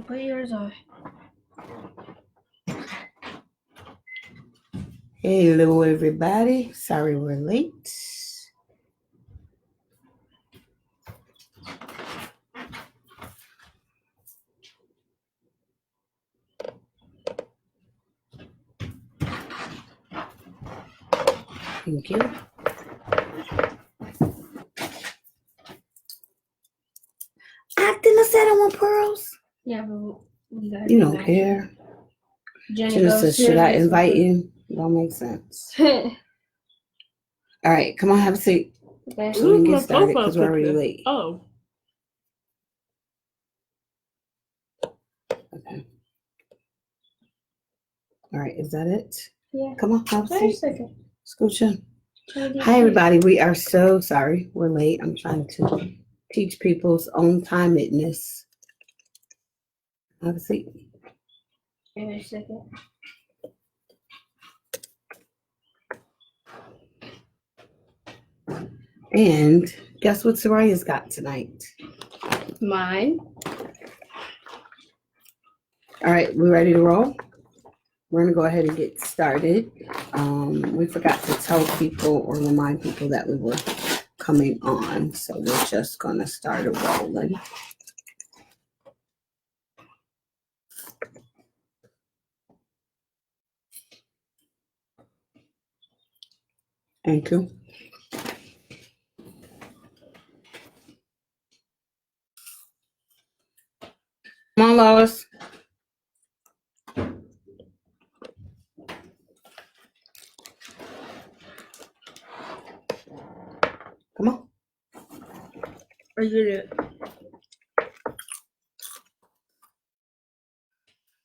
Put yours on. Hello, everybody. Sorry we're late. Thank you. I didn't say I want pearls. Yeah, but we got You don't care. Jenna says, should I invite you? Don't make sense. All right, come on, have a seat. Okay. So we can get started because we're already late. Oh. Okay. All right, is that it? Yeah. Come on, have a Wait a seat. second. Scooch. Hi, everybody. We are so sorry. We're late. I'm trying to teach people's own timedness. Have a seat. Wait a second. And guess what Soraya's got tonight? Mine. All right, we ready to roll? We're going to go ahead and get started. We forgot to tell people or remind people that we were coming on, so we're just going to start a rolling. Thank you. Come on, Lois. Come on. I did it.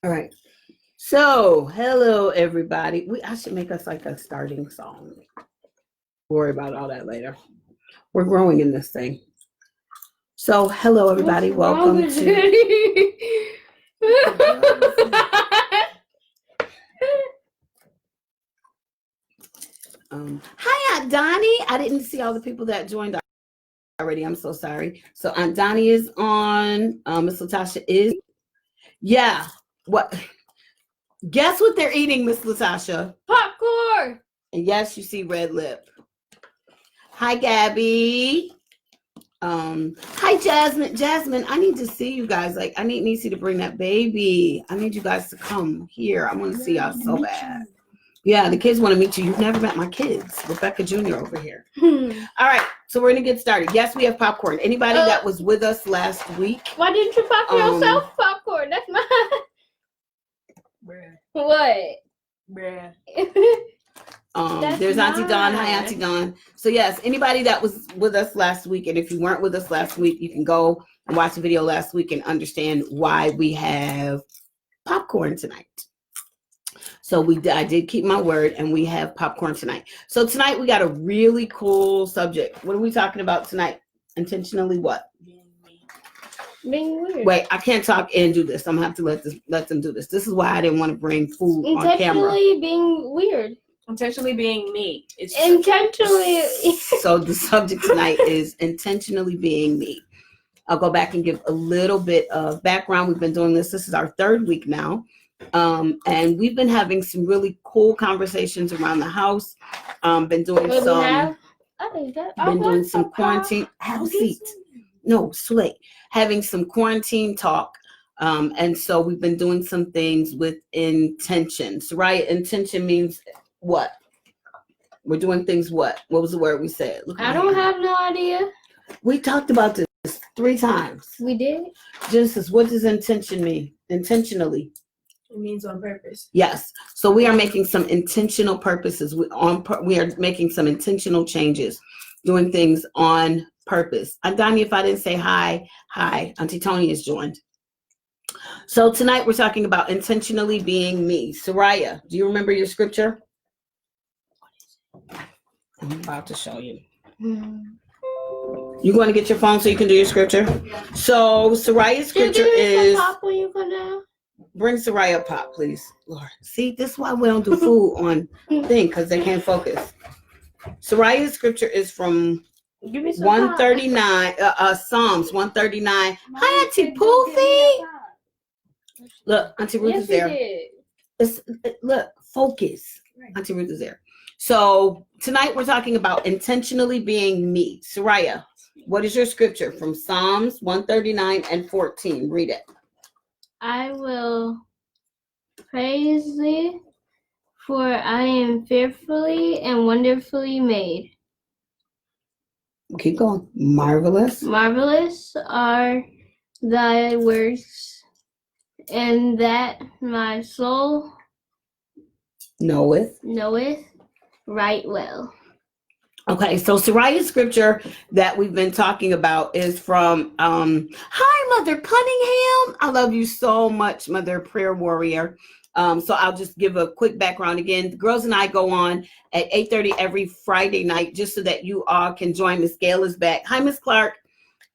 All right. So, hello, everybody. I should make us like a starting song. Worry about all that later. We're growing in this thing. So, hello, everybody. Welcome to. Hi, Aunt Donnie. I didn't see all the people that joined already. I'm so sorry. So, Aunt Donnie is on. Miss Latasha is. Yeah. What? Guess what they're eating, Miss Latasha? Popcorn. And yes, you see red lip. Hi, Gabby. Hi, Jasmine. Jasmine, I need to see you guys. Like, I need Niecy to bring that baby. I need you guys to come here. I want to see y'all so bad. Yeah, the kids want to meet you. You've never met my kids. Rebecca Jr. over here. All right, so we're going to get started. Yes, we have popcorn. Anybody that was with us last week? Why didn't you pop yourself popcorn? That's mine. Bruh. What? Bruh. There's Auntie Dawn. Hi, Auntie Dawn. So yes, anybody that was with us last week, and if you weren't with us last week, you can go and watch the video last week and understand why we have popcorn tonight. So I did keep my word, and we have popcorn tonight. So tonight we got a really cool subject. What are we talking about tonight? Intentionally what? Being weird. Wait, I can't talk and do this. I'm gonna have to let them do this. This is why I didn't want to bring food on camera. Intentionally being weird. Intentionally being me. It's Intentionally. So the subject tonight is intentionally being me. I'll go back and give a little bit of background. We've been doing this. This is our third week now. And we've been having some really cool conversations around the house. Been doing some quarantine. Have a seat. No, it's too late. Having some quarantine talk. And so we've been doing some things with intentions, right? Intention means what? We're doing things what? What was the word we said? I don't have no idea. We talked about this 3 times. We did? Genesis, what does intention mean? Intentionally. It means on purpose. Yes. So we are making some intentional purposes. We are making some intentional changes, doing things on purpose. And Donnie, if I didn't say hi, Auntie Tony has joined. So tonight we're talking about intentionally being me. Soraya, do you remember your scripture? I'm about to show you. You going to get your phone so you can do your scripture? So Soraya's scripture is. Bring Soraya pop, please. Lord, see, this is why we don't do food on thing, because they can't focus. Soraya's scripture is from 139, Psalms 139. Hi, Auntie Poofy. Look, Auntie Ruth Yes, is he there. did. Look, focus. Auntie Ruth is there. So tonight we're talking about intentionally being me. Soraya, what is your scripture from Psalms 139 and 14? Read it. I will praise thee, for I am fearfully and wonderfully made. Keep going. Marvelous. Marvelous are thy works, and that my soul Knoweth. knoweth right well. Okay, so Soraya's scripture that we've been talking about is from hi Mother Cunningham. I love you so much, Mother Prayer Warrior. So I'll just give a quick background again. The girls and I go on at 8:30 every Friday night just so that you all can join. Miss Gail is back. Hi, Miss Clark.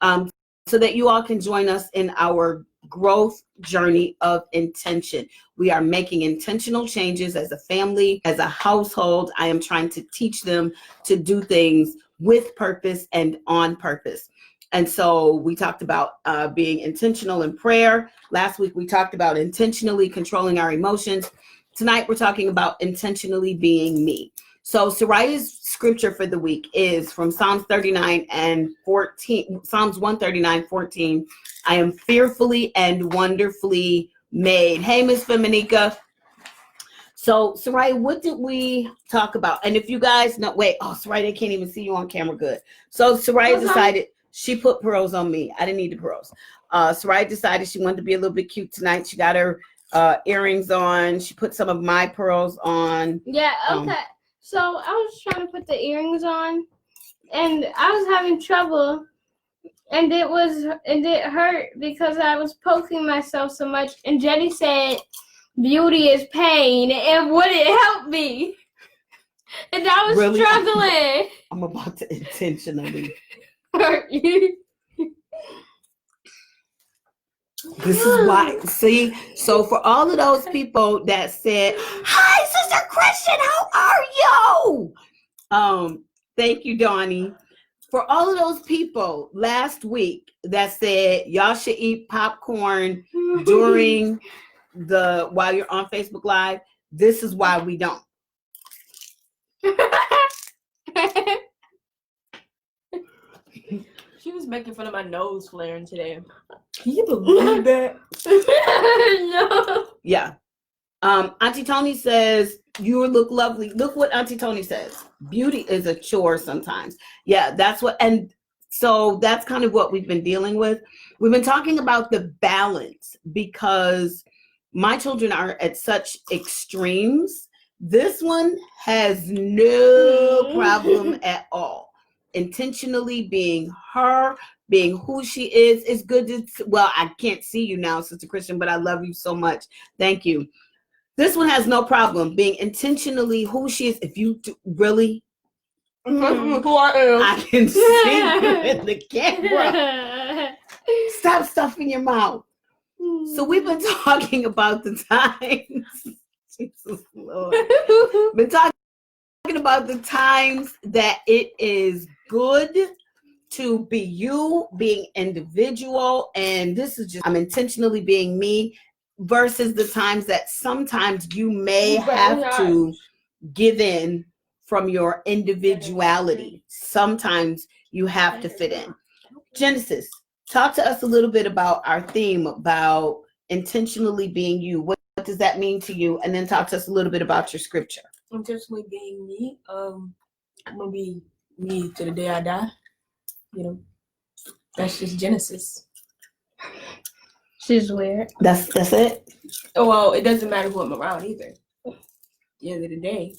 So that you all can join us in our growth journey of intention. We are making intentional changes as a family, as a household. I am trying to teach them to do things with purpose and on purpose. And so we talked about being intentional in prayer. Last week, we talked about intentionally controlling our emotions. Tonight, we're talking about intentionally being me. So Soraya's scripture for the week is from Psalms 39 and 14, Psalms 139, 14. I am fearfully and wonderfully made. Hey, Miss Feminica. So Soraya, what did we talk about? And if you guys know, Soraya, they can't even see you on camera good. So Soraya decided she put pearls on me. I didn't need the pearls. Soraya decided she wanted to be a little bit cute tonight. She got her earrings on. She put some of my pearls on. Yeah, okay. So I was trying to put the earrings on, and I was having trouble, and it hurt because I was poking myself so much. And Jenny said, "Beauty is pain," and would it help me? And I was Really? struggling. I'm about to intentionally. Hurt you. This is why. See, so for all of those people that said, "Hi, Sister Christian, how are you?" Thank you, Donnie. For all of those people last week that said y'all should eat popcorn during while you're on Facebook Live, this is why we don't. She was making fun of my nose flaring today. Can you believe that? No. Yeah. Auntie Tony says, you look lovely. Look what Auntie Tony says. Beauty is a chore sometimes. Yeah, that's what, and so that's kind of what we've been dealing with. We've been talking about the balance because my children are at such extremes. This one has no problem at all. Intentionally being her, being who she is. It's good to, well, I can't see you now, Sister Christian, but I love you so much. Thank you. This one has no problem being intentionally who she is. If you really, I can see you in the camera. Stop stuffing your mouth. So we've been talking about the times. Jesus Lord. Been talking about the times that it is good to be you, being individual, and this is just I'm intentionally being me, versus the times that sometimes you may have to give in from your individuality. Sometimes you have to fit in. Genesis, talk to us a little bit about our theme about intentionally being you. What does that mean to you? And then talk to us a little bit about your scripture. Intentionally being me. I'm gonna be me to the day I die. You know, that's just Genesis. She's weird. That's it. Oh well, it doesn't matter who I'm around either. At the end of the day.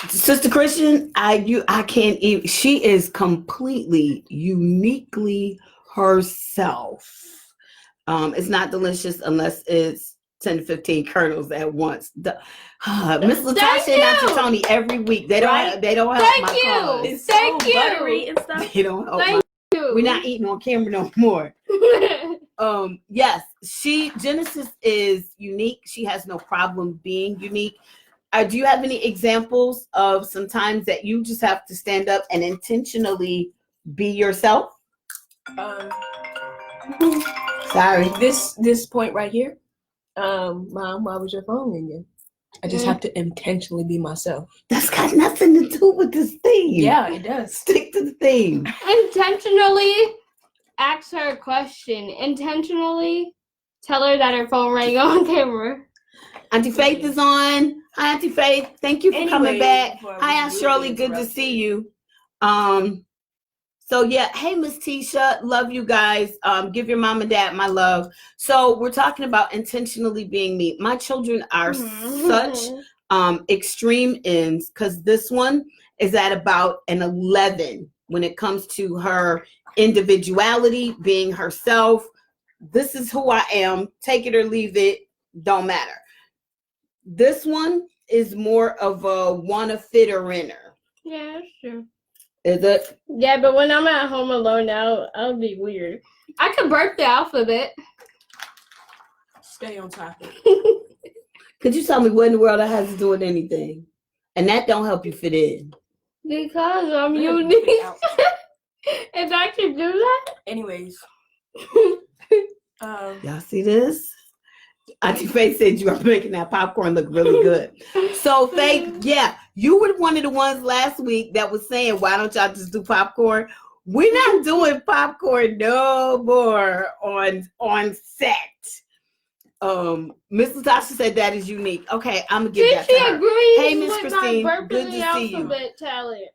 Sister Christian, I can't even. She is completely, uniquely herself. It's not delicious unless it's 10 to 15 kernels at once. Miss Latasha and Auntie Tony every week. They don't help my cause. It's Thank so you. buttery and stuff. They don't help Thank you. We're not eating on camera no more. Yes, Genesis is unique. She has no problem being unique. Do you have any examples of some times that you just have to stand up and intentionally be yourself? Sorry. This point right here. Mom, why was your phone ringing? I just have to intentionally be myself. That's got nothing to do with this theme. Yeah, it does. Stick to the theme. Intentionally ask her a question. Intentionally tell her that her phone rang on camera. Auntie Faith is on. Hi, Auntie Faith. Thank you for coming back. Hi, Aunt Shirley. Good to see you. So yeah, hey, Miss Tisha, love you guys. Give your mom and dad my love. So we're talking about intentionally being me. My children are such extreme ends, because this one is at about an 11 when it comes to her individuality, being herself. This is who I am. Take it or leave it. Don't matter. This one is more of a wanna fit or inner. Yeah, that's true. Is it? Yeah, but when I'm at home alone now, I'll be weird. I could burp the alphabet. Stay on topic. Could you tell me what in the world that has to do with anything? And that don't help you fit in. Because I'm unique. And I can do that? Anyways. Y'all see this? Auntie Faith said you are making that popcorn look really good. So Faith, yeah, you were one of the ones last week that was saying, why don't y'all just do popcorn? We're not doing popcorn no more on set. Miss Latasha said that is unique. Okay, I'm gonna give that to her. Hey, Miss Christine, good to see you. Talent.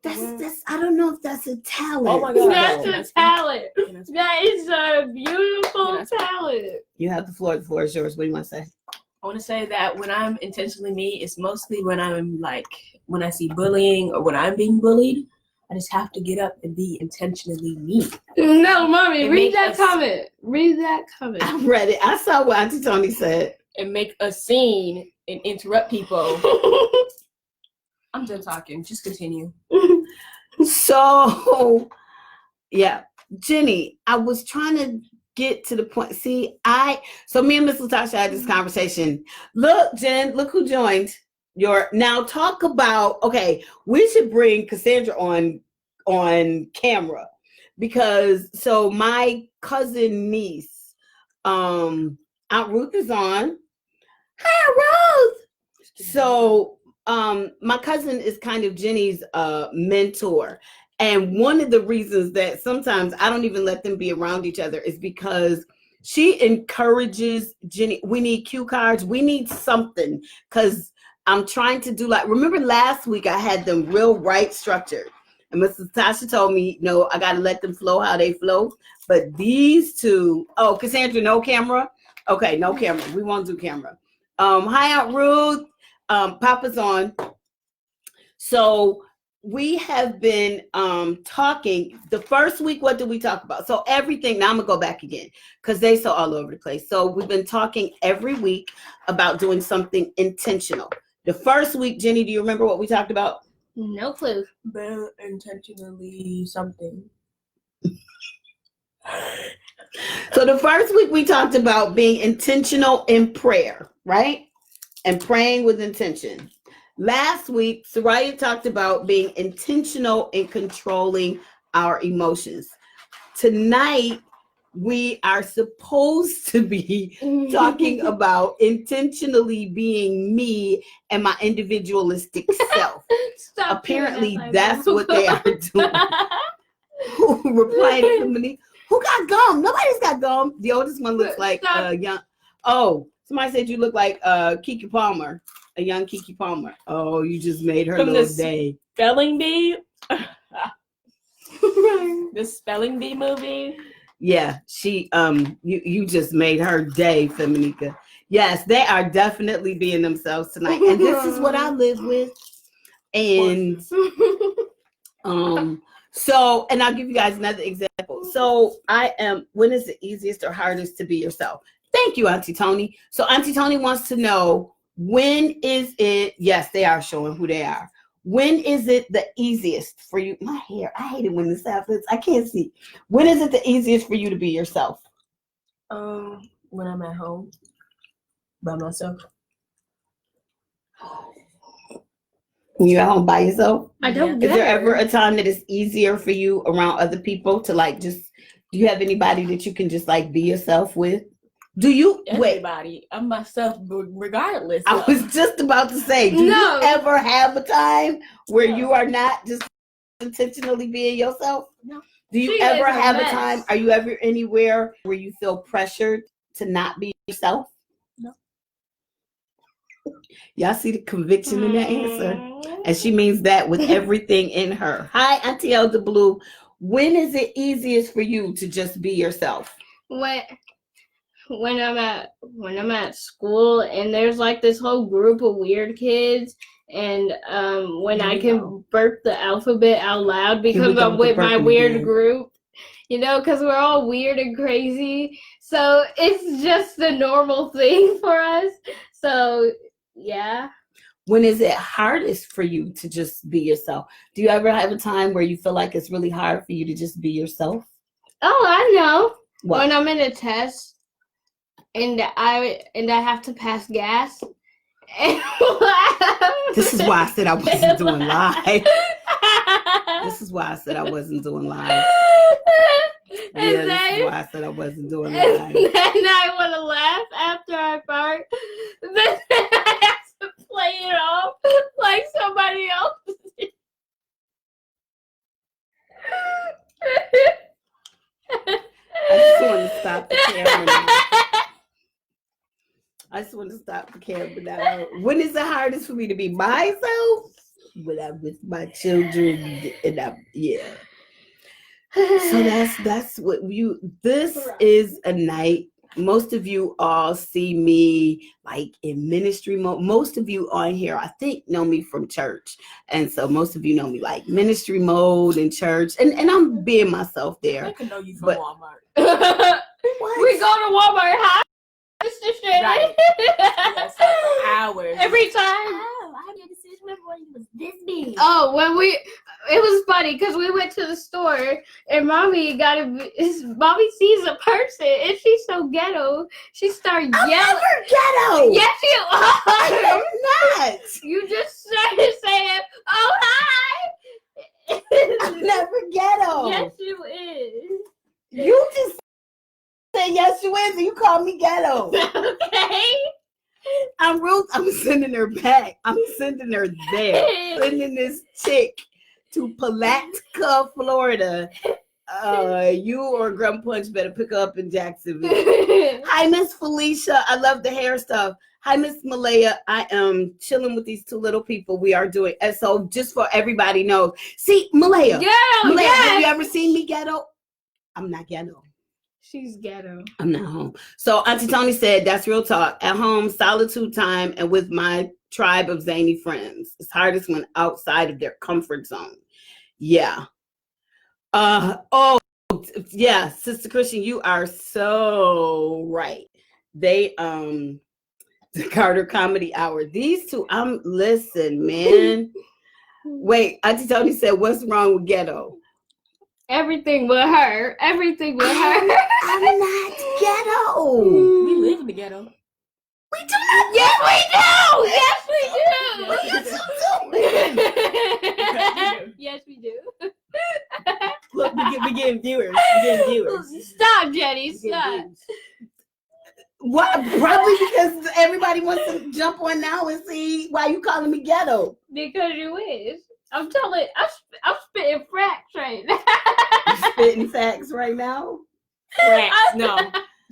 That's I don't know if that's a talent. Oh my God. That's a talent. That is a beautiful talent. You have the floor. The floor is yours. What do you want to say? I want to say that when I'm intentionally me, it's mostly when I'm like, when I see bullying or when I'm being bullied, I just have to get up and be intentionally me. No, Mommy, read that comment. Read that comment. I read it. I saw what Auntie Tony said. And make a scene and interrupt people. I'm done talking. Just continue. So, yeah. Jenny, I was trying to get to the point. See, so me and Miss Latasha had this conversation. Look, Jen, look who joined. Now talk about, okay, we should bring Cassandra on camera, because so my cousin niece, Aunt Ruth is on. Hi, Ruth. So my cousin is kind of Jenny's mentor. And one of the reasons that sometimes I don't even let them be around each other is because she encourages Jenny. We need cue cards. We need something, because I'm trying to do remember last week I had them real right structured. And Mrs. Tasha told me, no, I got to let them flow how they flow. But these two, Cassandra, no camera? Okay, no camera. We won't do camera. Hi, Aunt Ruth. Papa's on. So we have been talking. The first week, what did we talk about? So everything. Now I'm gonna go back again because they so all over the place. So we've been talking every week about doing something intentional. The first week, Jenny, do you remember what we talked about? No clue. But intentionally something. So the first week we talked about being intentional in prayer, right? And praying with intention. Last week, Soraya talked about being intentional in controlling our emotions. Tonight, we are supposed to be talking about intentionally being me and my individualistic self. Apparently, that's what they are doing. Who replied to me? Who got gum? Nobody's got gum. The oldest one looks like young. Oh, somebody said you look like Keke Palmer, a young Keke Palmer. Oh, you just made her little day. Spelling bee. The spelling bee movie. Yeah, she you just made her day, Feminica. Yes, they are definitely being themselves tonight. And this is what I live with. And so, and I'll give you guys another example. So when is the easiest or hardest to be yourself? Thank you, Auntie Tony. So Auntie Tony wants to know, when is it, yes, they are showing who they are. When is it the easiest for you? My hair, I hate it when this happens. I can't see. When is it the easiest for you to be yourself? When I'm at home by myself. When you're at home by yourself? I don't Is get there it. ever a time that it's easier for you around other people to do you have anybody that you can just be yourself with? Do you wait? Everybody, I'm myself regardless. I was just about to say, do No. you ever have a time where No. you are not just intentionally being yourself? No. Do you She ever is a have a mess. time? Are you ever anywhere where you feel pressured to not be yourself? No. Y'all see the conviction in that answer? And she means that with everything in her. Hi, Auntie Elder Blue. When is it easiest for you to just be yourself? When I'm at school and there's like this whole group of weird kids, and when Here I we can go. burp the alphabet out loud Here we because go I'm with with the my burping weird again. group, because we're all weird and crazy, so it's just the normal thing for us. So yeah. When is it hardest for you to just be yourself? Do you ever have a time where you feel like it's really hard for you to just be yourself? Oh, I know. What? When I'm in a test and I have to pass gas. This is why I said I wasn't doing live. This is why I said I wasn't doing live. Yeah, this is why I said I wasn't doing live. And then I want to laugh after I fart. Then I have to play it off like somebody else. I just want to stop the camera now. I just want to stop the camera now. When is it hardest for me to be myself? When I'm with my children, and yeah. So that's what this is a night. Most of you all see me like in ministry mode. Most of you on here, I think, know me from church. And so most of you know me like ministry mode in church. And I'm being myself there. I can know you from But- Walmart. What? We go to Walmart. Hi, Mr. Shannon. Right. Yes, for hours. Every time. Oh, I did this. Remember when it was this big? Oh, it was funny because we went to the store and mommy mommy sees a person and she's so ghetto. She started I'm yelling. never ghetto. Yes, you I are. am not. You just started saying, "Oh, hi." I'm never ghetto. Yes, you is. You just say yes, you is, and you call me ghetto. Okay. I'm sending her back. I'm sending her there. Sending this chick to Palatka, Florida. You or Grum Punch better pick her up in Jacksonville. Hi, Miss Felicia. I love the hair stuff. Hi, Miss Malaya. I am chilling with these two little people. We are doing, and so just for everybody knows. See, Malaya. Ghetto, Malaya, yes. have you ever seen me ghetto? I'm not ghetto. She's ghetto. I'm not home. So Auntie Tony said, that's real talk. At home, solitude time, and with my tribe of zany friends. It's hardest when outside of their comfort zone. Yeah. Yeah, Sister Christian, you are so right. They the Carter Comedy Hour. These two, listen, man. Wait, Auntie Tony said, what's wrong with ghetto? Everything but her. Everything but her. I'm not ghetto. We live in the ghetto. We do not. Yes, we do. What Yes, you doing? we do. Yes, we do. Look, we getting viewers. We getting viewers. Stop, Jenny. We getting Stop. views. What? Probably because everybody wants to jump on now and see why you calling me ghetto. Because you is. I'm spitting facts right now. You spitting facts right now. Fracks. No,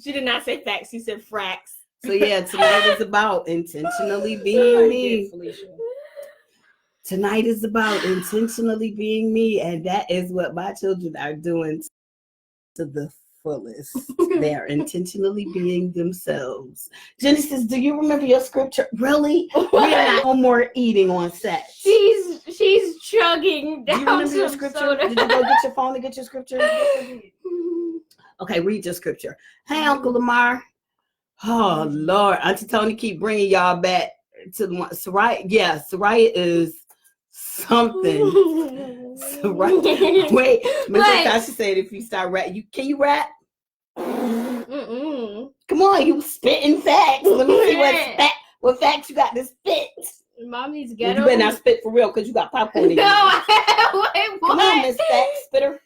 she did not say facts. She said fracks. So yeah, tonight is about intentionally being me. Felicia. Tonight is about intentionally being me, and that is what my children are doing to the fullest. They are intentionally being themselves. Genesis, do you remember your scripture? Really? We are not no more eating on set. She's chugging Do down you remember your some scripture? soda. Did you go get your phone to get your scripture? Okay, read your scripture. Hey, Uncle Lamar. Oh, Lord. Auntie Tony keep bringing y'all back to the one. Soraya, yeah, Soraya is something. Soraya. Wait, Miss Natasha said if you start rap, can you rap? Mm-mm. Come on, you spitting facts. Let me see what facts you got to spit. Mommy's Well, ghetto. you better not spit for real because you got popcorn in No, your mouth. wait, what? Come on, Miss Fact Spitter.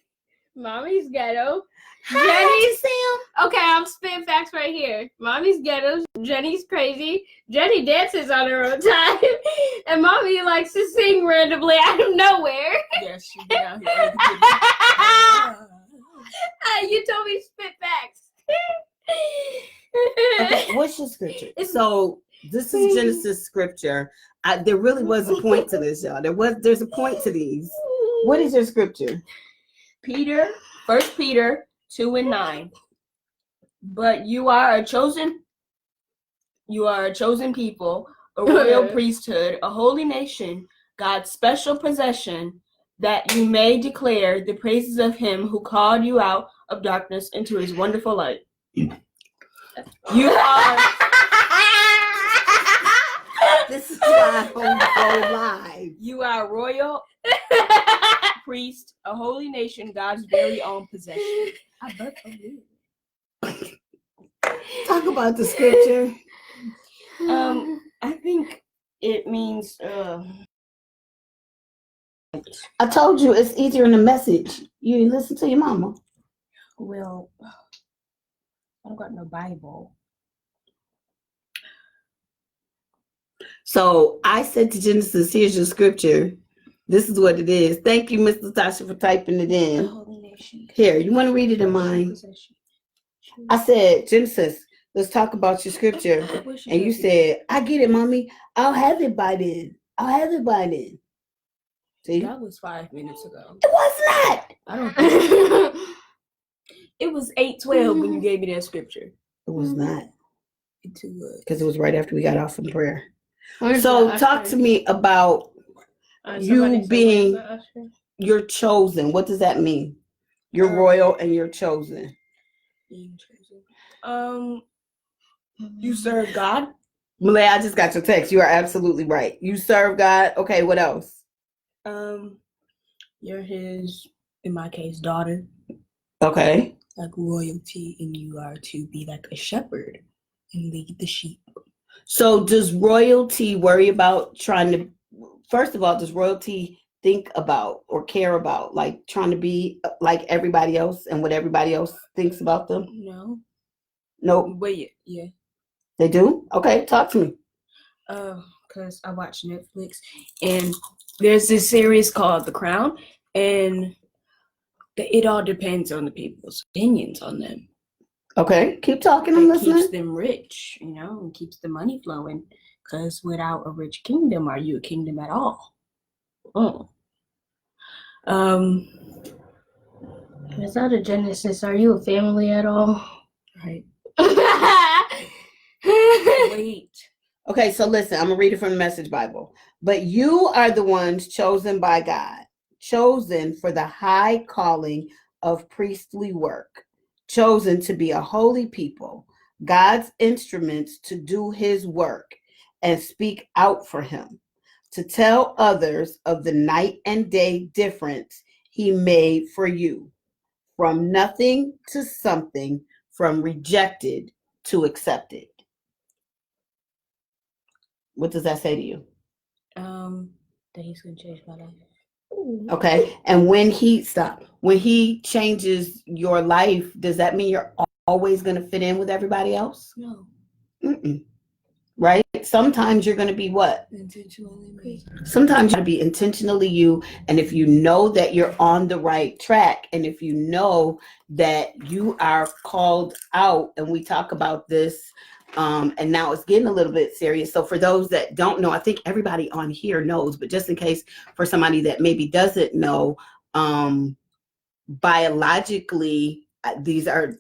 Mommy's ghetto. Jenny's Sam. okay. I'm spitting facts right here. Mommy's ghetto. Jenny's crazy. Jenny dances on her own time, and mommy likes to sing randomly out of nowhere. Yes, she's down here. You told me spit facts. Okay, what's your scripture? So this is Genesis scripture. There really was a point to this, y'all. There's a point to these. What is your scripture? First Peter 2:9. But you are a chosen people, a royal priesthood, a holy nation, God's special possession, that you may declare the praises of him who called you out of darkness into his wonderful light. You are This is why I go live. You are a royal priest, a holy nation, God's very own possession. I bet Talk about the scripture. I think it means I told you it's easier in the message. You didn't listen to your mama. well, I don't got no Bible. So I said to Genesis, here's your scripture. This is what it is. Thank you, Miss Latasha, for typing it in. Holy nation. Here, you want to read it in mine? I said, Genesis, let's talk about your scripture. And you said, I get it, mommy. I'll have it by then. See? That was 5 minutes ago. It was not. I don't think it was 8:12 when you gave me that scripture. It was not. Because it was right after we got off from prayer. So talk to me about you being, you're chosen. What does that mean? You're royal and you're chosen. Being chosen. You serve God. Malay, I just got your text. You are absolutely right. You serve God. Okay, what else? You're his, in my case, daughter. Okay. Like royalty, and you are to be like a shepherd and lead the sheep. So does royalty worry about first of all, does royalty think about or care about like trying to be like everybody else and what everybody else thinks about them? No. No. Wait, yeah. They do? Okay, talk to me. Because I watch Netflix and there's this series called The Crown, and it all depends on the people's opinions on them. Okay, keep talking. I'm listening. It keeps them rich, and keeps the money flowing. Because without a rich kingdom, are you a kingdom at all? Without a Genesis, are you a family at all? Right. Wait. Okay, so listen, I'm going to read it from the Message Bible. But you are the ones chosen by God, chosen for the high calling of priestly work, chosen to be a holy people, God's instruments to do his work and speak out for him, to tell others of the night and day difference he made for you, from nothing to something, from rejected to accepted. What does that say to you? That he's going to change my life. Okay. And when he changes your life, does that mean you're always going to fit in with everybody else? No. Right? Sometimes you're going to be what? Intentionally me. Sometimes you're going to be intentionally you. And if you know that you're on the right track, and if you know that you are called out, and we talk about this, and now it's getting a little bit serious. So for those that don't know, I think everybody on here knows, but just in case for somebody that maybe doesn't know, biologically, these are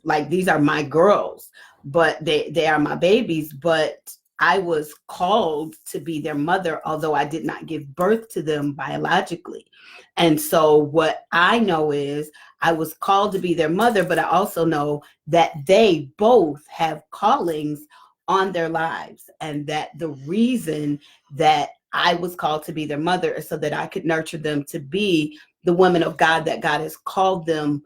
my girls, but they are my babies, but I was called to be their mother, although I did not give birth to them biologically. And so what I know is I was called to be their mother, but I also know that they both have callings on their lives, and that the reason that I was called to be their mother is so that I could nurture them to be the women of God that God has called them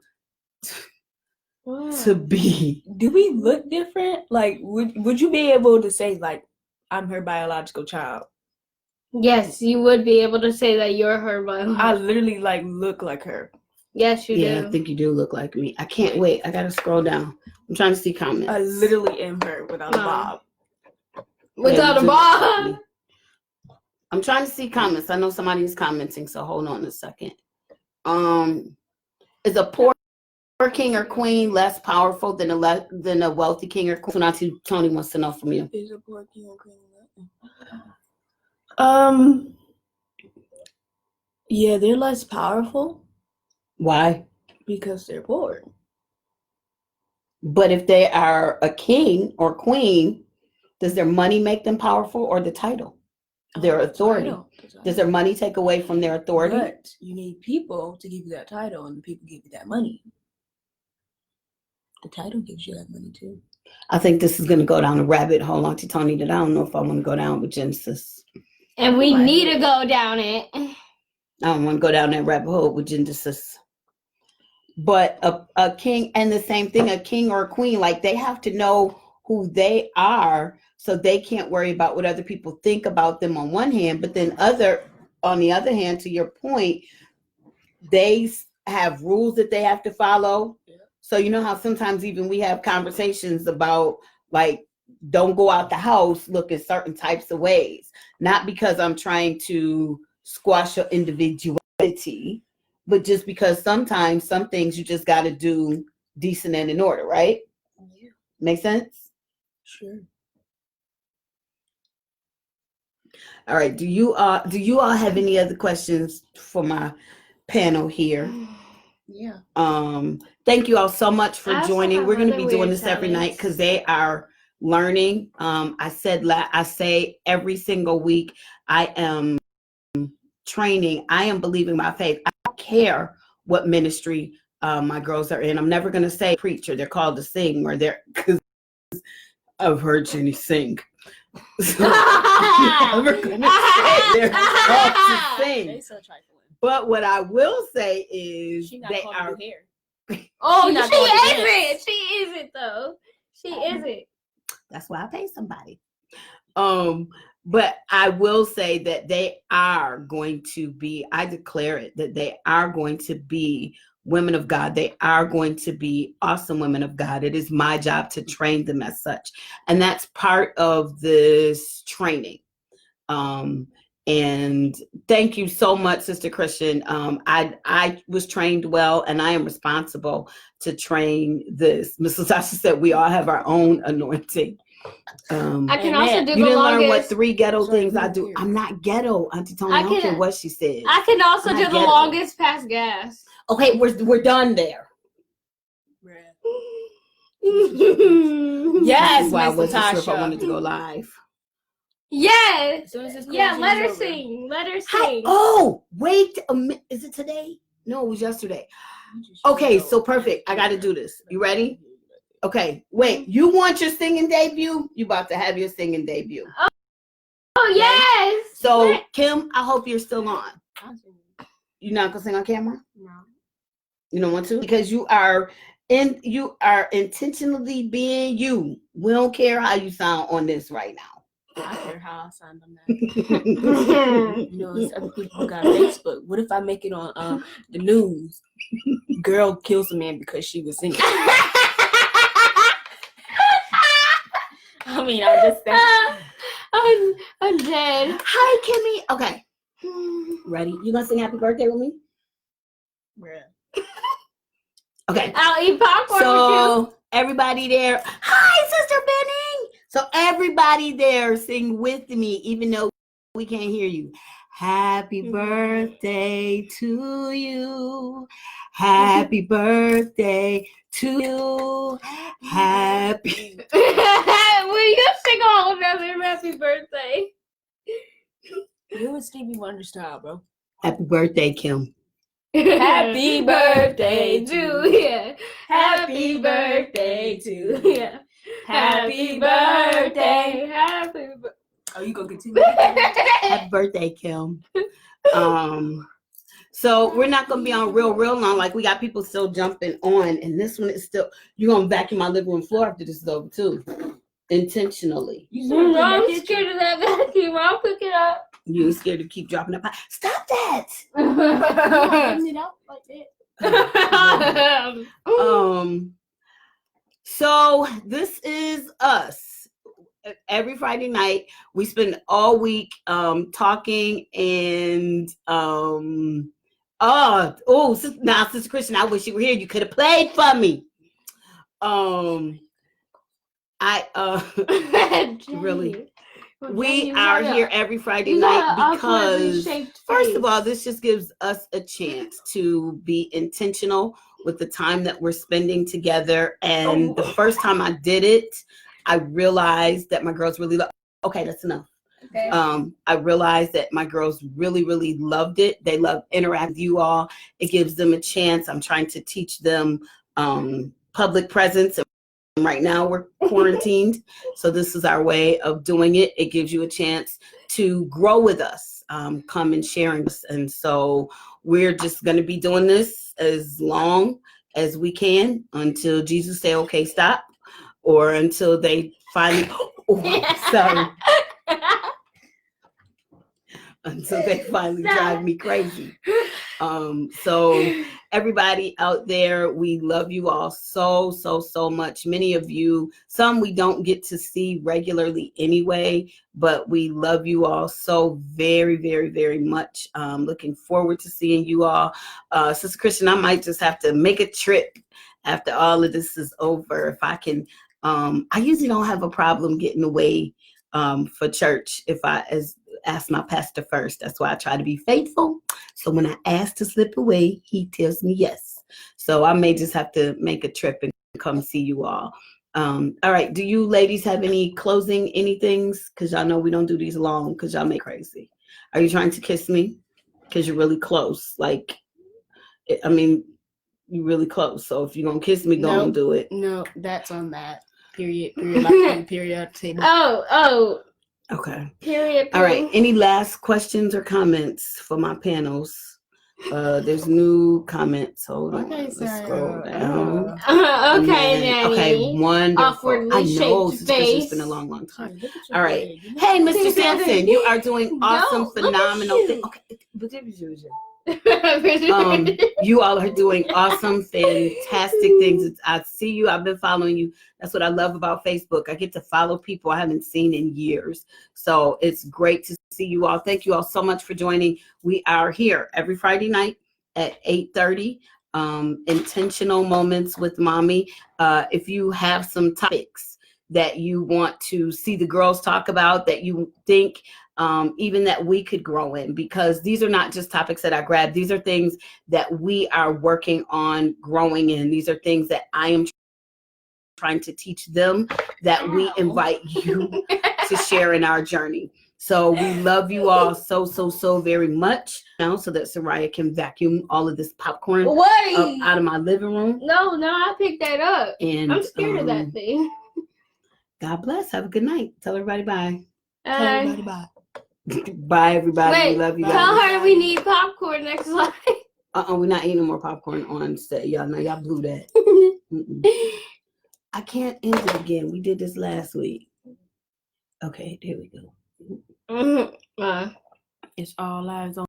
to be. Do we look different? Like, would you be able to say, like, I'm her biological child? Yes, you would be able to say that you're her biological. I literally, like, look like her. Yes, you Yeah, do. I think you do look like me. I can't wait. I gotta scroll down. I'm trying to see comments. I literally am her without a bob. Without you a do bob. look like me. I'm trying to see comments. I know somebody's commenting, so hold on a second. Is a poor king or queen less powerful than a wealthy king or queen? So now Tony wants to know from you. Is a poor king or queen? Yeah, they're less powerful. Why? Because they're poor. But if they are a king or queen, does their money make them powerful or the title? Their authority. Does their money take away from their authority? But you need people to give you that title, and the people give you that money. The title gives you that money too. I think this is going to go down a rabbit hole, Auntie Tony, that I don't know if I want to go down with Genesis. And we need to go down it. I don't want to go down that rabbit hole with Genesis. But a king, and the same thing, a king or a queen, like they have to know who they are, so they can't worry about what other people think about them on one hand, but then on the other hand, to your point, they have rules that they have to follow. Yeah. So you know how sometimes even we have conversations about like, don't go out the house looking certain types of ways, not because I'm trying to squash your individuality, but just because sometimes some things you just got to do decent and in order, right? Yeah. Make sense? Sure. All right. Do you all have any other questions for my panel here? Yeah. Thank you all so much for joining. We're going to be doing this every night because they are learning. I say every single week I am training. I am believing by faith. I don't care what ministry my girls are in. I'm never going to say preacher. They're called to sing, or they're, because I've heard Jenny sing. So I'm never going to say they're called to sing. But what I will say is they are. Oh, she isn't. She isn't though. She isn't. That's why I pay somebody. But I will say that they are going to be, I declare it, that they are going to be women of God. They are going to be awesome women of God. It is my job to train them as such. And that's part of this training. And thank you so much, Sister Christian. I was trained well, and I am responsible to train this. Mrs. Sasha said we all have our own anointing. I can also do you the didn't longest. learn what 3 ghetto things I do. I'm not ghetto, Auntie Tony. I don't care what she said. I can also do the longest past gas. Okay, we're done there. Yes, Why I Miss wasn't sure if I Latasha. wanted to go live. Yes. Yeah, let her sing. Let her sing. Oh, wait a minute. Is it today? No, it was yesterday. Okay, so perfect. I got to do this. You ready? Okay, wait. You want your singing debut? You about to have your singing debut. Oh yes. So Kim, I hope you're still on. You're not gonna sing on camera? No. You don't want to? Because you are intentionally being you. We don't care how you sound on this right now. I care how I sound on that. You know, it's other people who got Facebook. What if I make it on the news? Girl kills a man because she was singing. I mean, I just said. I'm dead. Hi, Kimmy. Okay. Ready? You gonna sing happy birthday with me? Yeah. Okay. I'll eat popcorn with you. Everybody there. Hi, Sister Benning. So everybody there sing with me, even though we can't hear you. Happy birthday to you. Happy birthday to you. Happy. Will you sing all of them happy birthday? Do it Stevie Wonder style, bro. Happy birthday, Kim. Happy birthday to you. Happy birthday to you. Happy birthday. Happy birthday. Oh, you gonna continue? Happy birthday, Kim. So we're not gonna be on real long. Like we got people still jumping on, and this one is still. You're gonna vacuum my living room floor after this is over too, intentionally. I'm scared of that vacuum. I'll pick it up. You scared to keep dropping that pie? Stop that! It out like that. So this is us. Every Friday night, we spend all week talking and now, Sister Christian, I wish you were here. You could have played for me. Really. We are here every Friday night because, first of all, this just gives us a chance to be intentional with the time that we're spending together. And the first time I did it, I realized that my girls really love. Okay, that's enough. Okay. I realized that my girls really, really loved it. They love interacting with you all. It gives them a chance. I'm trying to teach them public presence. Right now we're quarantined, so this is our way of doing it. It gives you a chance to grow with us, come and sharing us. And so we're just going to be doing this as long as we can until Jesus say, okay, stop, or until they finally, until they finally drive me crazy. So everybody out there, we love you all so, so, so much. Many of you, some we don't get to see regularly anyway, but we love you all so very, very, very much. Looking forward to seeing you all. Sister Christian, I might just have to make a trip after all of this is over. If I can, I usually don't have a problem getting away for church if I ask my pastor first. That's why I try to be faithful. So when I ask to slip away, he tells me yes. So I may just have to make a trip and come see you all. All right. Do you ladies have any closing anythings? Because y'all know we don't do these long because y'all make crazy. Are you trying to kiss me? Because you're really close. Like, I mean, you're really close. So if you're going to kiss me, go and do it. No, that's on that. Period. Period. Table. Oh. Okay. Period. All right. Any last questions or comments for my panels? There's new comments. Hold on. Okay, Let's scroll down. Okay, Nanny. Okay, wonderful. Awkwardly I know shaped it's been a long, long time. All right. Hey, Mr. Sampson, you are doing awesome, phenomenal things. Okay. You all are doing awesome, fantastic things. I see you. I've been following you. That's what I love about Facebook. I get to follow people I haven't seen in years. So it's great to see you all. Thank you all so much for joining. We are here every Friday night at 8:30. Intentional Moments with Mommy. If you have some topics that you want to see the girls talk about that you think even that we could grow in, because these are not just topics that I grabbed. These are things that we are working on growing in. These are things that I am trying to teach them that we invite you to share in our journey. So we love you all so, so, so very much now, so that Soraya can vacuum all of this popcorn out of my living room. No, I picked that up. And I'm scared of that thing. God bless. Have a good night. Tell everybody bye. Tell everybody bye. Bye, everybody. Wait, we love you guys. Tell her we need popcorn next slide. We're not eating no more popcorn on set. Y'all know y'all blew that. I can't end it again. We did this last week. Okay, there we go. Mm-hmm. It's all eyes on